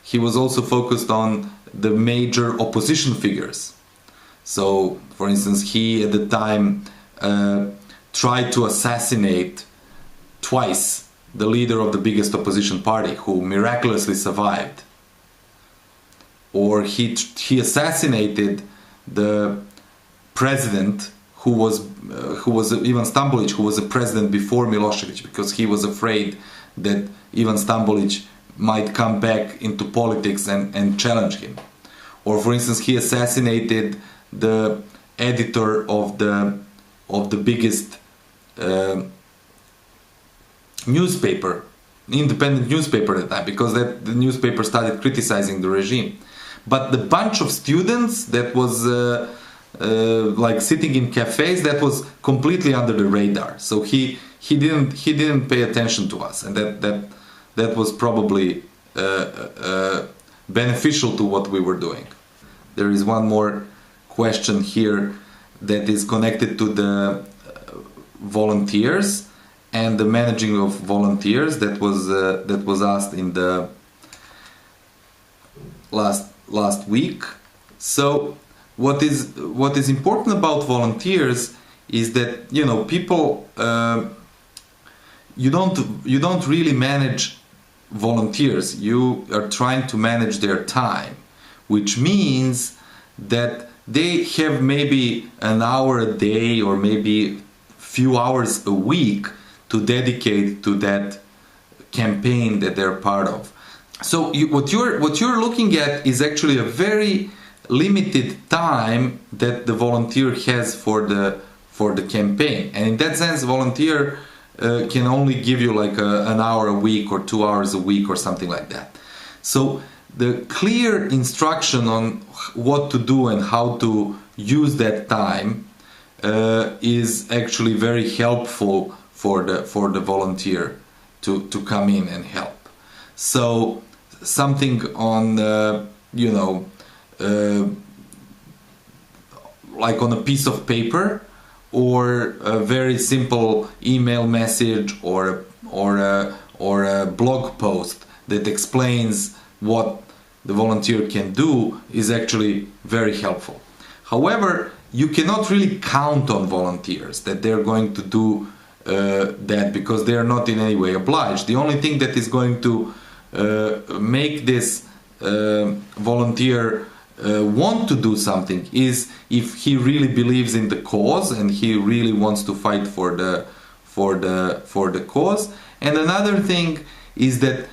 He was also focused on the major opposition figures. So, for instance, he at the time tried to assassinate twice the leader of the biggest opposition party, who miraculously survived. Or he assassinated the president who was Ivan Stambolic, who was a president before Milosevic, because he was afraid that Ivan Stambolic might come back into politics and challenge him. Or, for instance, he assassinated the editor of the biggest newspaper, independent newspaper at the time, because the newspaper started criticizing the regime. But the bunch of students that was like sitting in cafes, that was completely under the radar. So he didn't pay attention to us, and that was probably beneficial to what we were doing. There is one more question here that is connected to the volunteers and the managing of volunteers, that was asked in the last week. So what is important about volunteers is that, you know, people, you don't really manage volunteers. You are trying to manage their time, which means that they have maybe an hour a day or maybe few hours a week to dedicate to that campaign that they're part of. So what you're looking at is actually a very limited time that the volunteer has for the campaign, and in that sense, volunteer can only give you like an hour a week or 2 hours a week or something like that. So the clear instruction on what to do and how to use that time is actually very helpful for the volunteer to come in and help. So something on like on a piece of paper, or a very simple email message, or a blog post that explains what the volunteer can do, is actually very helpful. However, you cannot really count on volunteers that they're going to do that, because they are not in any way obliged. The only thing that is going to make this volunteer want to do something is if he really believes in the cause and he really wants to fight for the cause. And another thing is that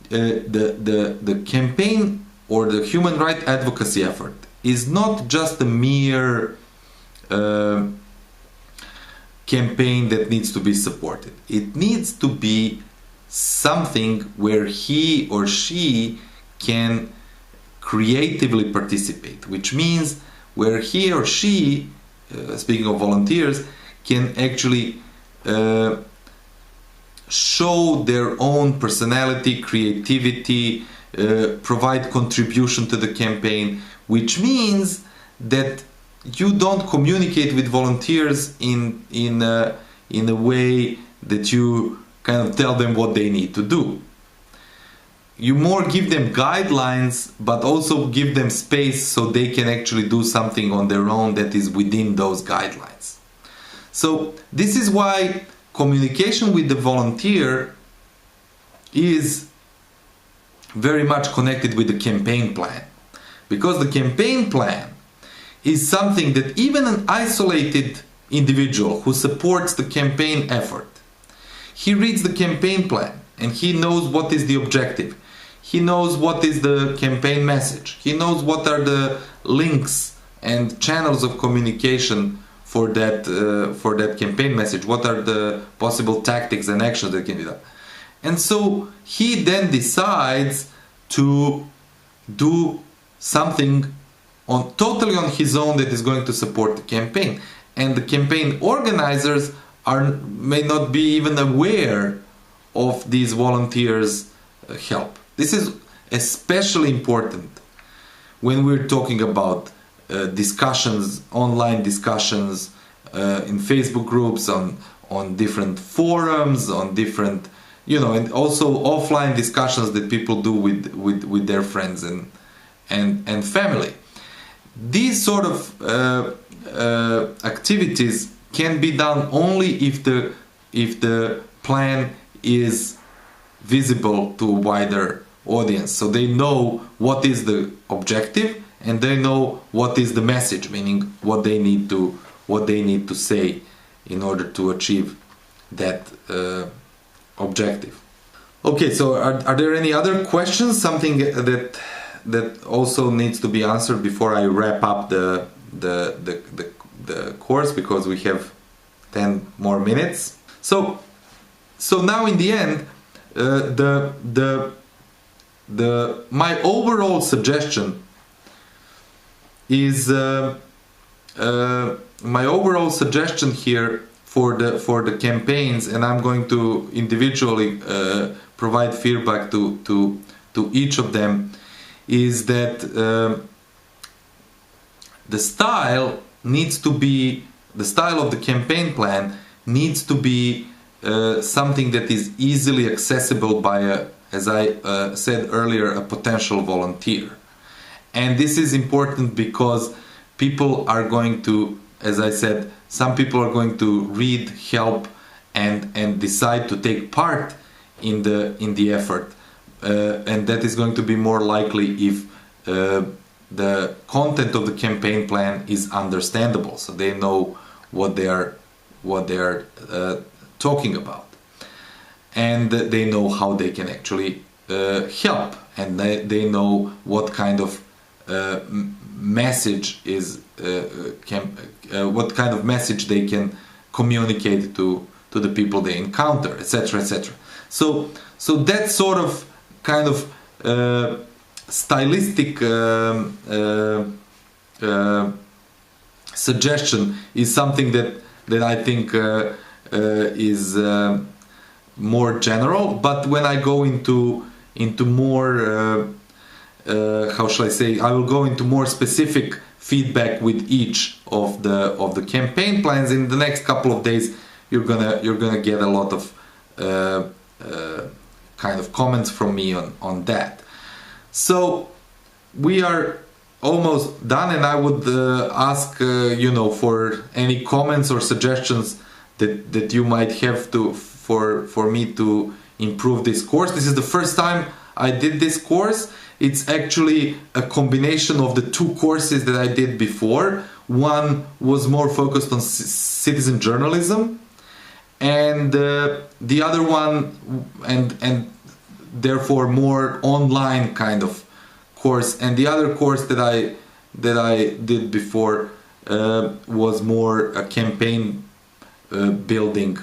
the campaign or the human rights advocacy effort is not just a mere campaign that needs to be supported. It needs to be something where he or she can creatively participate, which means where he or she, speaking of volunteers, can actually show their own personality, creativity, provide contribution to the campaign, which means that you don't communicate with volunteers in a way that you kind of tell them what they need to do. You more give them guidelines, but also give them space so they can actually do something on their own that is within those guidelines. So this is why communication with the volunteer is very much connected with the campaign plan, because the campaign plan is something that even an isolated individual who supports the campaign effort, he reads the campaign plan and he knows what is the objective. He knows what is the campaign message. He knows what are the links and channels of communication for that campaign message. What are the possible tactics and actions that can be done. And so he then decides to do something totally on his own that is going to support the campaign. And the campaign organizers may not be even aware of these volunteers' help. This is especially important when we're talking about discussions, online discussions, in Facebook groups, on different forums, on different, and also offline discussions that people do with their friends and family. These sort of activities can be done only if the plan is visible to a wider audience, so they know what is the objective and they know what is the message, meaning what they need to say in order to achieve that objective. Okay, so are there any other questions? Something that also needs to be answered before I wrap up the course, because we have 10 more minutes. So now in the end, my overall suggestion is here for the campaigns, and I'm going to individually provide feedback to each of them, is that the style of the campaign plan needs to be something that is easily accessible by as I said earlier, a potential volunteer. And this is important because people are going to, as I said, some people are going to read, help, and decide to take part in the effort, and that is going to be more likely if the content of the campaign plan is understandable, so they know what they are talking about, and they know how they can actually help, and they know what kind of message is what kind of message they can communicate to the people they encounter, etc., etc. So that sort of kind of stylistic suggestion is something that I think is more general. But when I go into more how shall I say, I will go into more specific feedback with each of the campaign plans. In the next couple of days, you're gonna get a lot of kind of comments from me on that. So we are almost done, and I would ask for any comments or suggestions that you might have for me to improve this course. This is the first time I did this course. It's actually a combination of the two courses that I did before. One was more focused on citizen journalism, and the other one, and therefore more online kind of course. And the other course that I did before was more a campaign building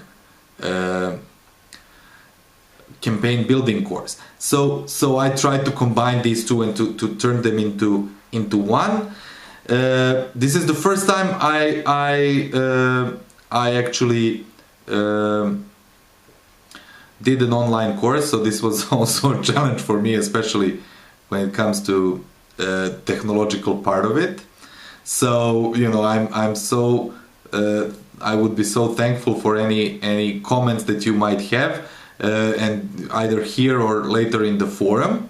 course. So I tried to combine these two and to turn them into one. This is the first time I actually did an online course, so this was also a challenge for me, especially when it comes to technological part of it. So I'm so I would be so thankful for any comments that you might have, and either here or later in the forum,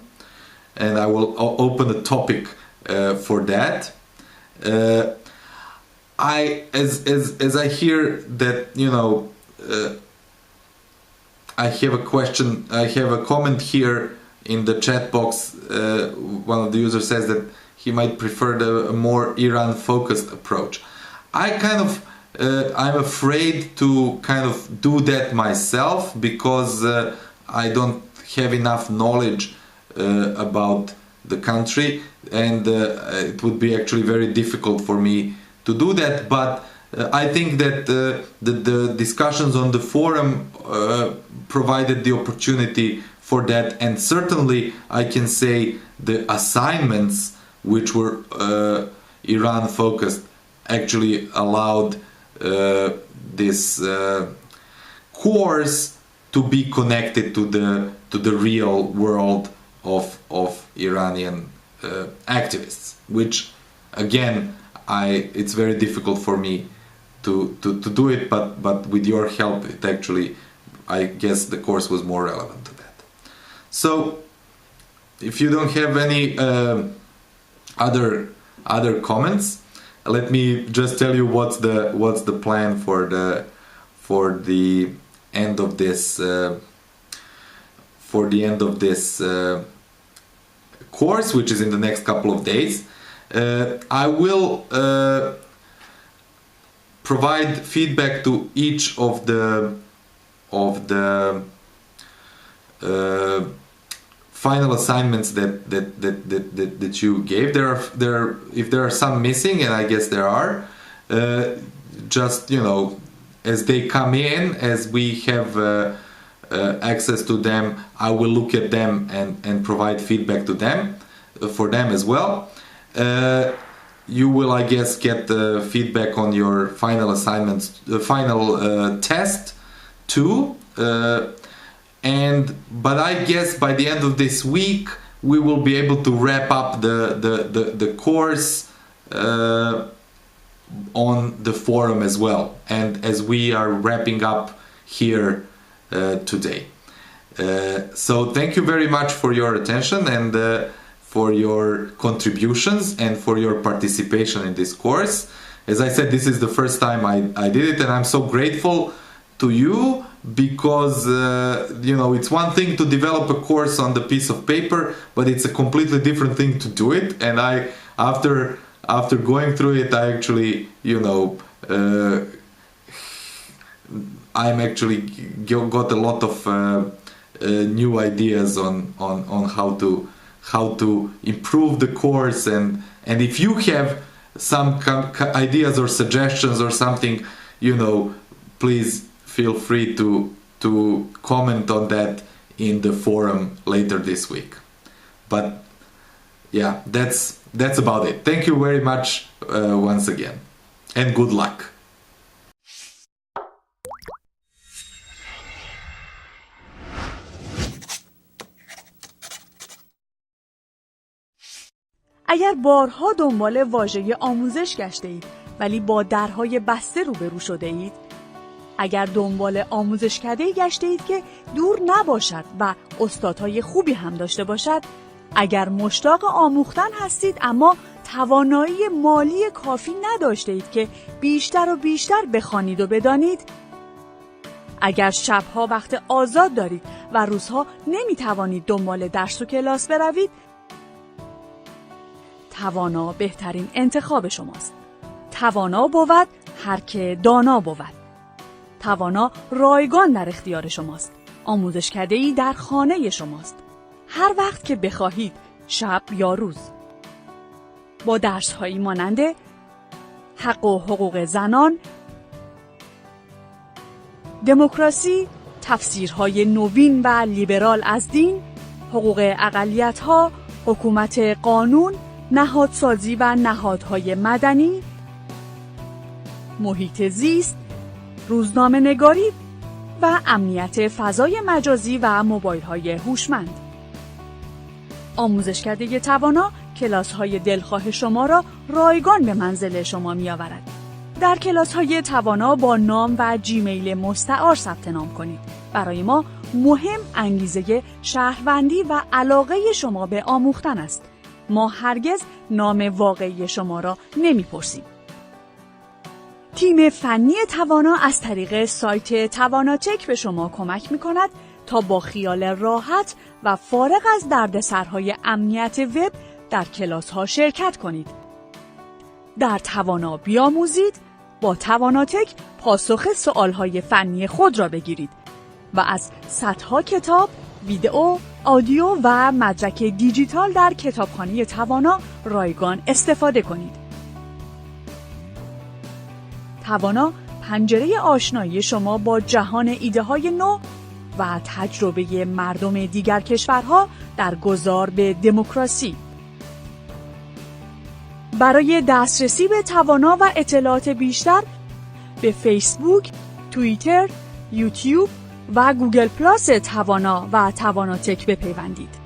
and I will open a topic for that. As I hear that I have a question, I have a comment here in the chat box. One of the users says that he might prefer a more Iran-focused approach. I'm afraid to kind of do that myself, because I don't have enough knowledge about the country, and it would be actually very difficult for me to do that. But I think that the discussions on the forum provided the opportunity for that, and certainly I can say the assignments, which were Iran focused, actually allowed this course to be connected to the real world of Iranian activists, which again it's very difficult for me to do it, but with your help it actually, I guess the course was more relevant to that. So if you don't have any other comments. Let me just tell you what's the plan for the end of this course, which is in the next couple of days. I will provide feedback to each of the final assignments that you gave. If there are some missing, and I guess there are, just as they come in, as we have access to them, I will look at them and provide feedback to them for them as well. You will, I guess, get the feedback on your final assignments, the final test too. But I guess by the end of this week we will be able to wrap up the course on the forum as well, and as we are wrapping up here today. So thank you very much for your attention and for your contributions and for your participation in this course. As I said, this is the first time I did it, and I'm so grateful to you, because it's one thing to develop a course on the piece of paper, but it's a completely different thing to do it. And after going through it, I actually I'm actually got a lot of new ideas on how to improve the course, and if you have some ideas or suggestions or something, please feel free to comment on that in the forum later this week. But yeah, that's about it. Thank you very much once again, and good luck. اگر بارها دنبال واژه آموزش گشته اید ولی با درهای بسته روبرو شده اید، اگر دنبال آموزشکده‌ای گشته اید که دور نباشد و استادهای خوبی هم داشته باشد، اگر مشتاق آموختن هستید اما توانایی مالی کافی نداشته اید که بیشتر و بیشتر بخوانید و بدانید، اگر شبها وقت آزاد دارید و روزها نمیتوانید دنبال درس و کلاس بروید، توانا بهترین انتخاب شماست. توانا بود هر که دانا بود. توانا رایگان در اختیار شماست. آموزشکده‌ای در خانه شماست. هر وقت که بخواهید، شب یا روز. با درس‌هایی مانند حق و حقوق زنان، دموکراسی، تفسیرهای نوین و لیبرال از دین، حقوق اقلیت‌ها، حکومت قانون، نهادسازی و نهادهای مدنی، محیط زیست، روزنامه نگاری و امنیت فضای مجازی و موبایل‌های هوشمند. آموزشکده توانا کلاس‌های دلخواه شما را رایگان به منزل شما می‌آورد. در کلاس‌های توانا با نام و جیمیل مستعار ثبت نام کنید. برای ما مهم انگیزه شهروندی و علاقه شما به آموختن است. ما هرگز نام واقعی شما را نمی‌پرسیم. تیم فنی توانا از طریق سایت تواناتک به شما کمک می‌کند تا با خیال راحت و فارغ از دردسرهای امنیت وب در کلاس‌ها شرکت کنید. در توانا بیاموزید، با تواناتک پاسخ سوال‌های فنی خود را بگیرید و از صدها کتاب، ویدئو، آدیو و مدرک دیجیتال در کتابخانه توانا رایگان استفاده کنید. توانا پنجره آشنایی شما با جهان ایده‌های نو و تجربه مردم دیگر کشورها در گذار به دموکراسی. برای دسترسی به توانا و اطلاعات بیشتر به فیسبوک، توییتر، یوتیوب و گوگل پلاس توانا و تواناتک بپیوندید.